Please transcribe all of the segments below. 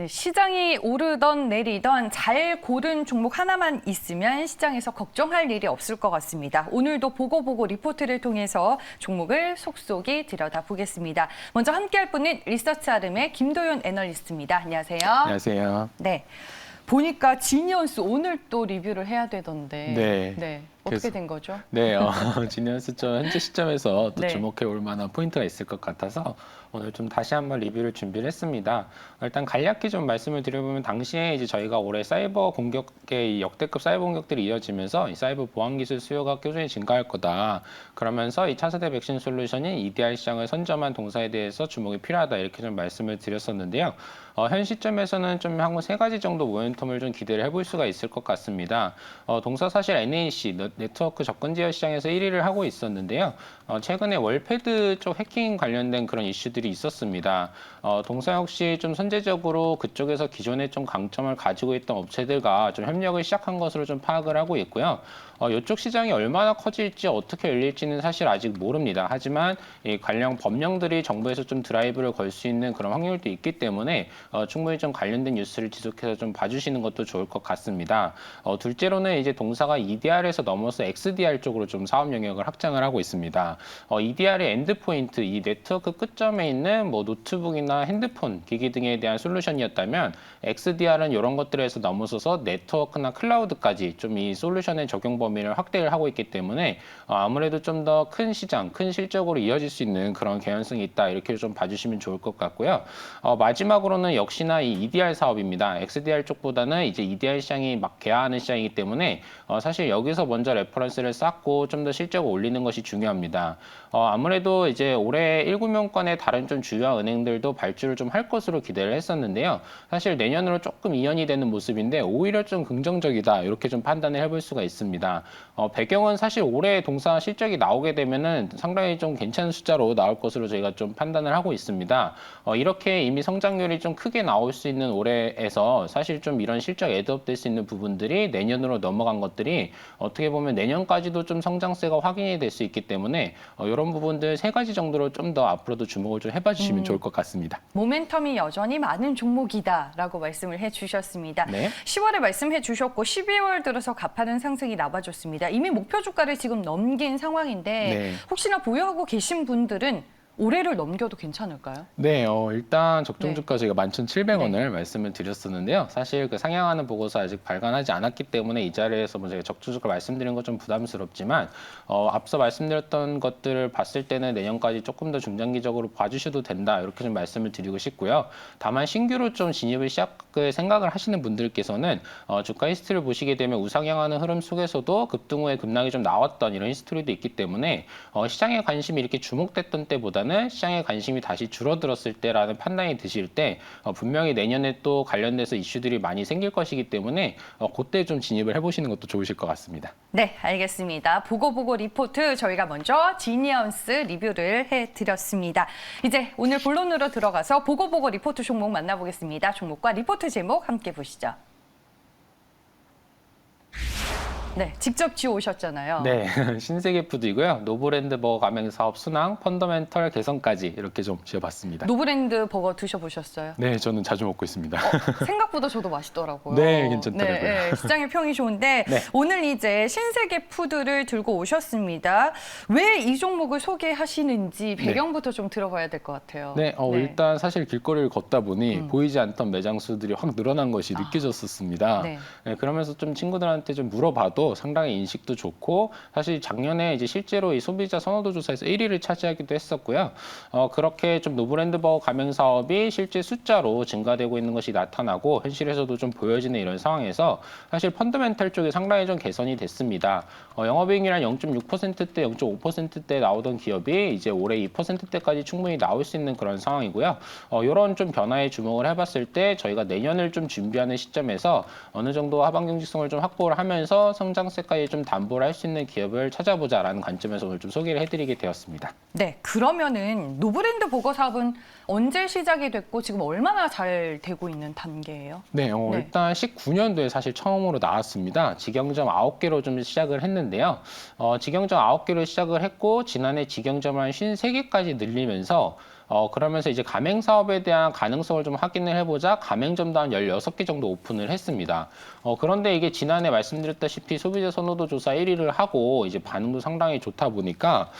네, 시장이 오르던 내리던 잘 고른 종목 하나만 있으면 시장에서 걱정할 일이 없을 것 같습니다. 오늘도 보고 리포트를 통해서 종목을 속속이 들여다보겠습니다. 먼저 함께할 분은 리서치 아름의 김도윤 애널리스트입니다. 안녕하세요. 안녕하세요. 네, 보니까 지니언스 오늘 또 리뷰를 해야 되던데. 네. 어떻게 된 거죠? 네, 지니언스 좀 현재 시점에서 또 네. 주목해 올 만한 포인트가 있을 것 같아서 오늘 좀 다시 한번 리뷰를 준비를 했습니다. 일단 간략히 좀 말씀을 드려보면 당시에 이제 저희가 올해 사이버 공격의 역대급 사이버 공격들이 이어지면서 이 사이버 보안 기술 수요가 꾸준히 증가할 거다. 그러면서 이 차세대 백신 솔루션인 EDR 시장을 선점한 동사에 대해서 주목이 필요하다 이렇게 좀 말씀을 드렸었는데요. 현 시점에서는 좀 향후 3가지 정도 모멘텀을 좀 기대를 해볼 수가 있을 것 같습니다. 동사 사실 NAC 네트워크 접근 제어 시장에서 1위를 하고 있었는데요. 최근에 월패드 쪽 해킹 관련된 그런 이슈들이 있었습니다. 동사 역시 좀 선제적으로 그쪽에서 기존에 좀 강점을 가지고 있던 업체들과 좀 협력을 시작한 것으로 좀 파악을 하고 있고요. 이쪽 시장이 얼마나 커질지 어떻게 열릴지는 사실 아직 모릅니다. 하지만 이 관련 법령들이 정부에서 좀 드라이브를 걸 수 있는 그런 확률도 있기 때문에 충분히 좀 관련된 뉴스를 지속해서 좀 봐주시는 것도 좋을 것 같습니다. 둘째로는 이제 동사가 EDR에서 넘어서 XDR 쪽으로 좀 사업 영역을 확장을 하고 있습니다. EDR의 엔드포인트, 이 네트워크 끝점에 있는 뭐 노트북이나 핸드폰, 기기 등에 대한 솔루션이었다면 XDR은 이런 것들에서 넘어서서 네트워크나 클라우드까지 좀 이 솔루션의 적용 범위를 확대를 하고 있기 때문에 아무래도 좀 더 큰 시장, 큰 실적으로 이어질 수 있는 그런 개연성이 있다 이렇게 좀 봐주시면 좋을 것 같고요. 마지막으로는 역시나 이 EDR 사업입니다. XDR 쪽보다는 이제 EDR 시장이 막 개화하는 시장이기 때문에 사실 여기서 먼저 레퍼런스를 쌓고 좀 더 실적을 올리는 것이 중요합니다. 아무래도 이제 올해 1금융권의 다른 좀 주요 은행들도 발주를 좀 할 것으로 기대를 했었는데요. 사실 내년으로 조금 이연이 되는 모습인데 오히려 좀 긍정적이다 이렇게 좀 판단을 해볼 수가 있습니다. 배경은 사실 올해 동사 실적이 나오게 되면은 상당히 좀 괜찮은 숫자로 나올 것으로 저희가 좀 판단을 하고 있습니다. 이렇게 이미 성장률이 좀 크게 나올 수 있는 올해에서 사실 좀 이런 실적 애드업될 수 있는 부분들이 내년으로 넘어간 것들이 어떻게 보면 내년까지도 좀 성장세가 확인이 될 수 있기 때문에 이런 부분들 3가지 정도로 좀 더 앞으로도 주목을 좀 해봐 주시면 좋을 것 같습니다. 모멘텀이 여전히 많은 종목이다라고 말씀을 해주셨습니다. 네. 10월에 말씀해 주셨고 12월 들어서 가파른 상승이 나와줬습니다. 이미 목표 주가를 지금 넘긴 상황인데 네. 혹시나 보유하고 계신 분들은 올해를 넘겨도 괜찮을까요? 네, 일단 적정 네. 주가 저희가 11,700원을 말씀을 드렸었는데요. 사실 그 상향하는 보고서 아직 발간하지 않았기 때문에 이 자리에서 뭐 제가 적정 주가 말씀드린 건 좀 부담스럽지만 앞서 말씀드렸던 것들을 봤을 때는 내년까지 조금 더 중장기적으로 봐주셔도 된다 이렇게 좀 말씀을 드리고 싶고요. 다만 신규로 좀 진입을 시작을 생각을 하시는 분들께서는 주가 히스토리를 보시게 되면 우상향하는 흐름 속에서도 급등 후에 급락이 좀 나왔던 이런 히스토리도 있기 때문에 시장에 관심이 이렇게 주목됐던 때보다 시장에 관심이 다시 줄어들었을 때라는 판단이 드실 때 분명히 내년에 또 관련돼서 이슈들이 많이 생길 것이기 때문에 그때 좀 진입을 해보시는 것도 좋으실 것 같습니다. 네, 알겠습니다. 보고 리포트 저희가 먼저 지니언스 리뷰를 해드렸습니다. 이제 오늘 본론으로 들어가서 보고 리포트 종목 만나보겠습니다. 종목과 리포트 제목 함께 보시죠. 네, 직접 지어오셨잖아요. 네, 신세계 푸드이고요. 노브랜드 버거 가맹 사업 순항, 펀더멘털 개선까지 이렇게 좀 지어봤습니다. 노브랜드 버거 드셔보셨어요? 네, 저는 자주 먹고 있습니다. 생각보다 저도 맛있더라고요. 네, 괜찮더라고요. 네, 시장의 평이 좋은데 네. 오늘 이제 신세계 푸드를 들고 오셨습니다. 왜 이 종목을 소개하시는지 배경부터 좀 들어봐야 될 것 같아요. 네, 일단 사실 길거리를 걷다 보니 보이지 않던 매장 수들이 확 늘어난 것이 느껴졌었습니다. 네. 네, 그러면서 좀 친구들한테 좀 물어봐도 상당히 인식도 좋고 사실 작년에 이제 실제로 이 소비자 선호도 조사에서 1위를 차지하기도 했었고요. 그렇게 좀 노브랜드 버거 가맹 사업이 실제 숫자로 증가되고 있는 것이 나타나고 현실에서도 좀 보여지는 이런 상황에서 사실 펀더멘털 쪽이 상당히 좀 개선이 됐습니다. 영업이익률 0.6%대, 0.5%대 나오던 기업이 이제 올해 2%대까지 충분히 나올 수 있는 그런 상황이고요. 이런 좀 변화에 주목을 해봤을 때 저희가 내년을 좀 준비하는 시점에서 어느 정도 하반 경직성을 좀 확보를 하면서 성장세까지 좀 담보를 할 수 있는 기업을 찾아보자라는 관점에서 오늘 좀 소개를 해드리게 되었습니다. 네, 그러면은 노브랜드 버거 사업은 언제 시작이 됐고 지금 얼마나 잘 되고 있는 단계예요? 네, 일단 19년도에 사실 처음으로 나왔습니다. 직영점 9개로 좀 시작을 했는데요. 직영점 9개로 시작을 했고 지난해 직영점을 한 53개까지 늘리면서 그러면서 이제 가맹 사업에 대한 가능성을 좀 확인을 해보자 가맹점도 한 16개 정도 오픈을 했습니다. 그런데 이게 지난해 말씀드렸다시피 소비자 선호도 조사 1위를 하고 이제 반응도 상당히 좋다 보니까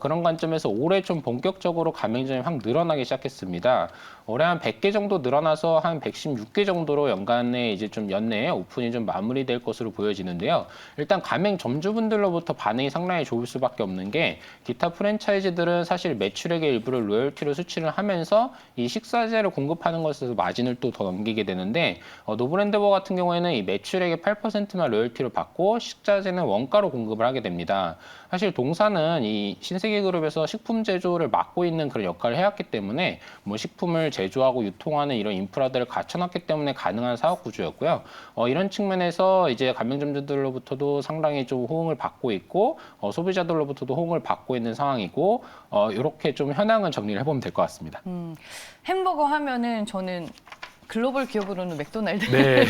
그런 관점에서 올해 좀 본격적으로 가맹점이 확 늘어나기 시작했습니다. 올해 한 100개 정도 늘어나서 한 116개 정도로 연간에 이제 좀 연내에 오픈이 좀 마무리될 것으로 보여지는데요. 일단 가맹 점주분들로부터 반응이 상당히 좋을 수밖에 없는 게 기타 프랜차이즈들은 사실 매출액의 일부를 로열티로 수취를 하면서 이 식사재를 공급하는 것에서 마진을 또 더 넘기게 되는데 노브랜드버 같은 경우에는 이 매출액의 8%만 로열티로 받고 식자재는 원가로 공급을 하게 됩니다. 사실 동사는 이 신세계그룹에서 식품 제조를 맡고 있는 그런 역할을 해왔기 때문에 뭐 식품을 제조하고 유통하는 이런 인프라들을 갖춰놨기 때문에 가능한 사업 구조였고요. 이런 측면에서 이제 가맹점주들로부터도 상당히 좀 호응을 받고 있고 소비자들로부터도 호응을 받고 있는 상황이고 이렇게 좀 현황을 정리를 해보면 될 것 같습니다. 햄버거 하면은 저는 글로벌 기업으로는 맥도날드가 네.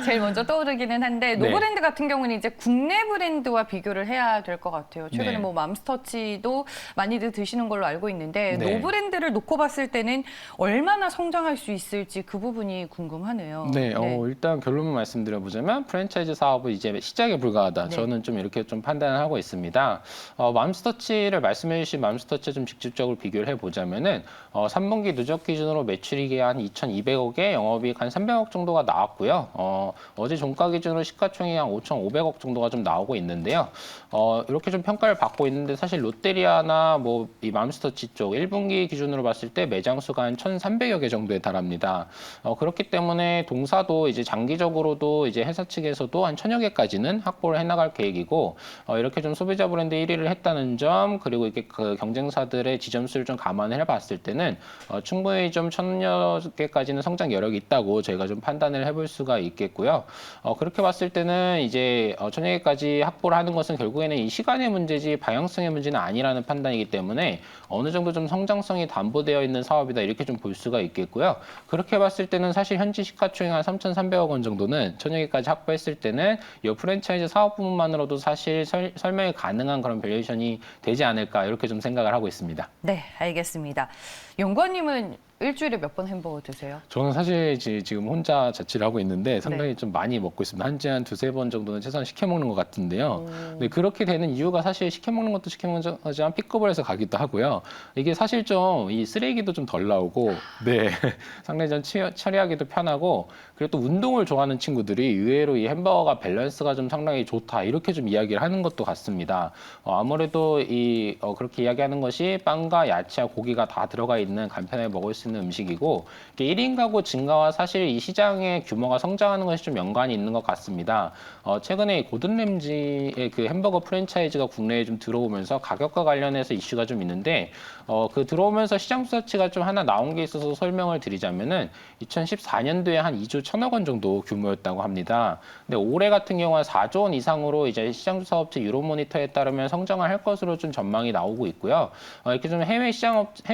제일 먼저 떠오르기는 한데 네. 노브랜드 같은 경우는 이제 국내 브랜드와 비교를 해야 될 것 같아요. 최근에 네. 뭐 맘스터치도 많이들 드시는 걸로 알고 있는데 네. 노브랜드를 놓고 봤을 때는 얼마나 성장할 수 있을지 그 부분이 궁금하네요. 네, 일단 결론을 말씀드려보자면 프랜차이즈 사업은 이제 시작에 불과하다. 네. 저는 좀 이렇게 좀 판단을 하고 있습니다. 맘스터치를 말씀해주신 맘스터치 좀 직접적으로 비교를 해보자면은 3분기 누적 기준으로 매출이익이 한 2,200억에 영업이익 한 300억 정도가 나왔고요. 어제 종가 기준으로 시가총액이 한 5,500억 정도가 좀 나오고 있는데요. 이렇게 좀 평가를 받고 있는데 사실 롯데리아나 뭐 이 맘스터치 쪽 1분기 기준으로 봤을 때 매장 수가 한 1,300여 개 정도에 달합니다. 그렇기 때문에 동사도 이제 장기적으로도 이제 회사 측에서도 한 1,000여 개까지는 확보를 해나갈 계획이고 이렇게 좀 소비자 브랜드 1위를 했다는 점 그리고 이게 그 경쟁사들의 지점수를 좀 감안을 해봤을 때는 충분히 좀 1,000여 개까지는 성장 여력이 있다고 저희가 좀 판단을 해볼 수가 있겠고요. 그렇게 봤을 때는 이제 1,000여 개까지 확보를 하는 것은 결국에는 이 시간의 문제지 방향성의 문제는 아니라는 판단이기 때문에 어느 정도 좀 성장성이 담보되어 있는 사업이다 이렇게 좀 볼 수가 있겠고요. 그렇게 봤을 때는 사실 현지 시가총액 한 3,300억 원 정도는 1,000여 개까지 확보했을 때는 이 프랜차이즈 사업 부분만으로도 사실 설명이 가능한 그런 밸류에이션이 되지 않을까 이렇게 좀 생각을 하고 있습니다. 네, 알겠습니다. 연구원님은 일주일에 몇 번 햄버거 드세요? 저는 사실 지금 혼자 자취를 하고 있는데 상당히 좀 많이 먹고 있습니다. 한 주에 한 두세 번 정도는 최소한 시켜 먹는 것 같은데요. 근데 그렇게 되는 이유가 사실 시켜 먹는 것도 시켜 먹지만 픽업을 해서 가기도 하고요. 이게 사실 좀 이 쓰레기도 좀 덜 나오고, 네, 상당히 좀 처리하기도 편하고, 그리고 또 운동을 좋아하는 친구들이 의외로 이 햄버거가 밸런스가 좀 상당히 좋다 이렇게 좀 이야기를 하는 것도 같습니다. 아무래도 그렇게 이야기하는 것이 빵과 야채와 고기가 다 들어가 있는 간편하게 먹을 수 있는 음식이고 1인 가구 증가와 사실 이 시장의 규모가 성장하는 것이 좀 연관이 있는 것 같습니다. 최근에 고든 램지의 그 햄버거 프랜차이즈가 국내에 좀 들어오면서 가격과 관련해서 이슈가 좀 있는데 그 들어오면서 시장 수치가 좀 하나 나온 게 있어서 설명을 드리자면은 2014년도에 한 2조 1천억 원 정도 규모였다고 합니다. 근데 올해 같은 경우는 4조 원 이상으로 이제 시장 조사 업체 유로모니터에 따르면 성장을 할 것으로 좀 전망이 나오고 있고요. 이렇게 좀 해외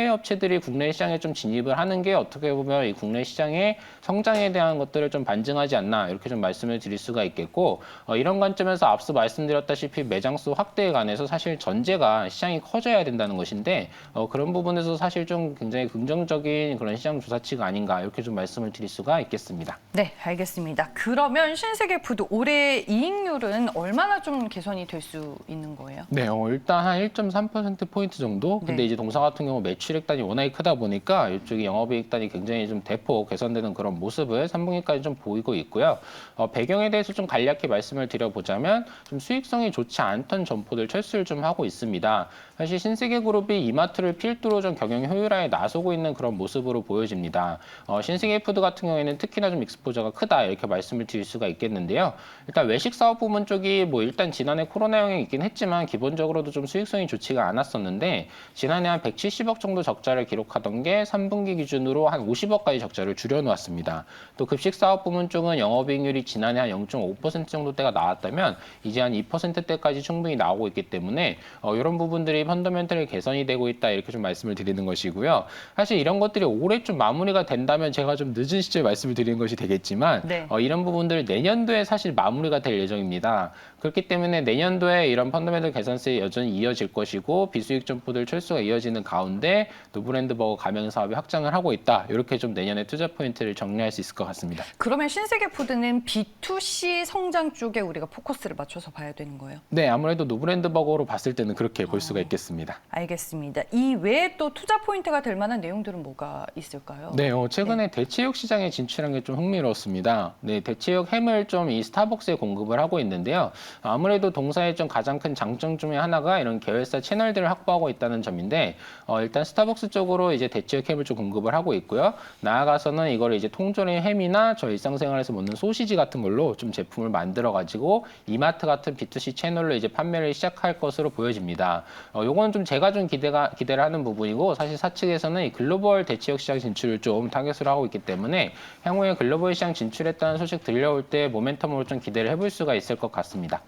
업체들이 국내 시장에 좀 진입을 하는 게 어떻게 보면 이 국내 시장의 성장에 대한 것들을 좀 반증하지 않나 이렇게 좀 말씀을 드릴 수가 있겠고 이런 관점에서 앞서 말씀드렸다시피 매장 수 확대에 관해서 사실 전제가 시장이 커져야 된다는 것인데 그런 부분에서 사실 좀 굉장히 긍정적인 그런 시장 조사치가 아닌가 이렇게 좀 말씀을 드릴 수가 있겠습니다. 네, 알겠습니다. 그러면 신세계푸드 올해 이익률은 얼마나 좀 개선이 될 수 있는 거예요? 네, 일단 한 1.3%포인트 정도? 근데 네. 이제 동사 같은 경우 매출액단이 워낙에 크다 보니까 이쪽이 영업이익단이 굉장히 좀 대폭 개선되는 그런 모습을 3분기까지 좀 보이고 있고요. 배경에 대해서 좀 간략히 말씀을 드려보자면 좀 수익성이 좋지 않던 점포들 철수를 좀 하고 있습니다. 사실 신세계그룹이 이마트를 필두로 좀 경영 효율화에 나서고 있는 그런 모습으로 보여집니다. 신세계푸드 같은 경우에는 특히나 좀 익스포저가 크다 이렇게 말씀을 드릴 수가 있겠는데요. 일단 외식 사업 부분 쪽이 뭐 일단 지난해 코로나 영향이 있긴 했지만 기본적으로도 좀 수익성이 좋지가 않았었는데 지난해 한 170억 정도 적자를 기록하던 게 3분기 4분기 기준으로 한 50억까지 적자를 줄여놓았습니다. 또 급식사업 부문 쪽은 영업이익률이 지난해 한 0.5% 정도대가 나왔다면 이제 한 2%대까지 충분히 나오고 있기 때문에 이런 부분들이 펀더멘털이 개선이 되고 있다 이렇게 좀 말씀을 드리는 것이고요. 사실 이런 것들이 올해 좀 마무리가 된다면 제가 좀 늦은 시점에 말씀을 드리는 것이 되겠지만 네. 이런 부분들 내년도에 사실 마무리가 될 예정입니다. 그렇기 때문에 내년도에 이런 펀더멘털 개선세 여전히 이어질 것이고 비수익 점포들 철수가 이어지는 가운데 노브랜드버거 가맹 사업이 확장을 하고 있다. 이렇게 좀 내년에 투자 포인트를 정리할 수 있을 것 같습니다. 그러면 신세계푸드는 B2C 성장 쪽에 우리가 포커스를 맞춰서 봐야 되는 거예요? 네, 아무래도 노브랜드버거로 봤을 때는 그렇게 볼 수가 있겠습니다. 알겠습니다. 이 외에 또 투자 포인트가 될 만한 내용들은 뭐가 있을까요? 네, 최근에 대체육 시장에 진출한 게 좀 흥미로웠습니다. 네, 대체육 햄을 좀 이 스타벅스에 공급을 하고 있는데요. 아무래도 동사의 좀 가장 큰 장점 중에 하나가 이런 계열사 채널들을 확보하고 있다는 점인데 일단 스타벅스 쪽으로 이제 대체육 햄을 좀 공급을 하고 있고요. 나아가서는 이걸 이제 통조림 햄이나 저 일상생활에서 먹는 소시지 같은 걸로 좀 제품을 만들어 가지고 이마트 같은 B2C 채널로 이제 판매를 시작할 것으로 보여집니다. 요건 좀 제가 좀 기대를 하는 부분이고 사실 사측에서는 이 글로벌 대체육 시장 진출을 좀 타겟으로 하고 있기 때문에 향후에 글로벌 시장 진출했다는 소식 들려올 때 모멘텀으로 좀 기대를 해볼 수가 있을 것 같습니다.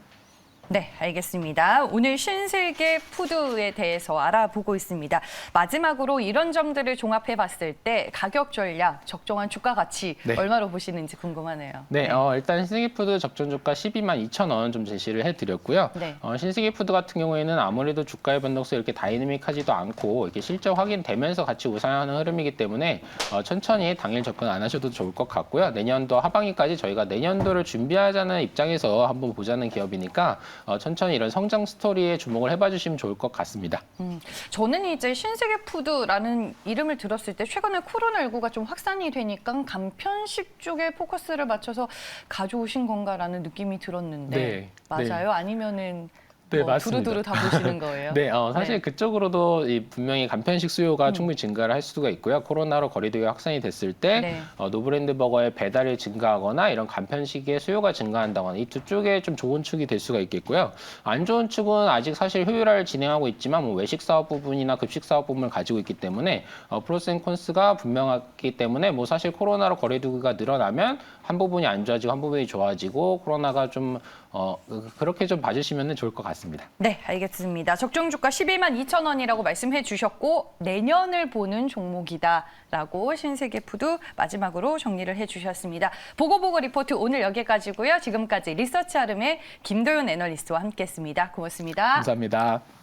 네, 알겠습니다. 오늘 신세계 푸드에 대해서 알아보고 있습니다. 마지막으로 이런 점들을 종합해 봤을 때 가격 전략, 적정한 주가 가치 네. 얼마로 보시는지 궁금하네요. 네, 일단 신세계푸드 적정 주가 12만 2천 원 좀 제시를 해드렸고요. 네. 신세계푸드 같은 경우에는 아무래도 주가의 변동성이 이렇게 다이내믹하지도 않고 이렇게 실적 확인되면서 같이 우상하는 흐름이기 때문에 천천히 당일 접근 안 하셔도 좋을 것 같고요. 내년도 하반기까지 저희가 내년도를 준비하자는 입장에서 한번 보자는 기업이니까 천천히 이런 성장 스토리에 주목을 해봐 주시면 좋을 것 같습니다. 저는 이제 신세계푸드라는 이름을 들었을 때 최근에 코로나19가 좀 확산이 되니까 간편식 쪽에 포커스를 맞춰서 가져오신 건가라는 느낌이 들었는데 네, 맞아요? 아니면은 네, 뭐 맞습니다. 두루두루 다 보시는 거예요? 네, 사실 네. 그쪽으로도 분명히 간편식 수요가 충분히 증가를 할 수가 있고요. 코로나로 거리두기 확산이 됐을 때 네. 노브랜드 버거의 배달이 증가하거나 이런 간편식의 수요가 증가한다거나 이 두 쪽에 좀 좋은 축이 될 수가 있겠고요. 안 좋은 축은 아직 사실 효율화를 진행하고 있지만 뭐 외식 사업 부분이나 급식 사업 부분을 가지고 있기 때문에 프로센콘스가 분명하기 때문에 뭐 사실 코로나로 거리두기가 늘어나면 한 부분이 안 좋아지고 한 부분이 좋아지고 코로나가 좀 그렇게 좀 봐주시면 좋을 것 같습니다. 네, 알겠습니다. 적정 주가 12만 2천 원이라고 말씀해 주셨고 내년을 보는 종목이다라고 신세계푸드 마지막으로 정리를 해주셨습니다. 보고보고 리포트 오늘 여기까지고요. 지금까지 리서치 아름의 김도윤 애널리스트와 함께했습니다. 고맙습니다. 감사합니다.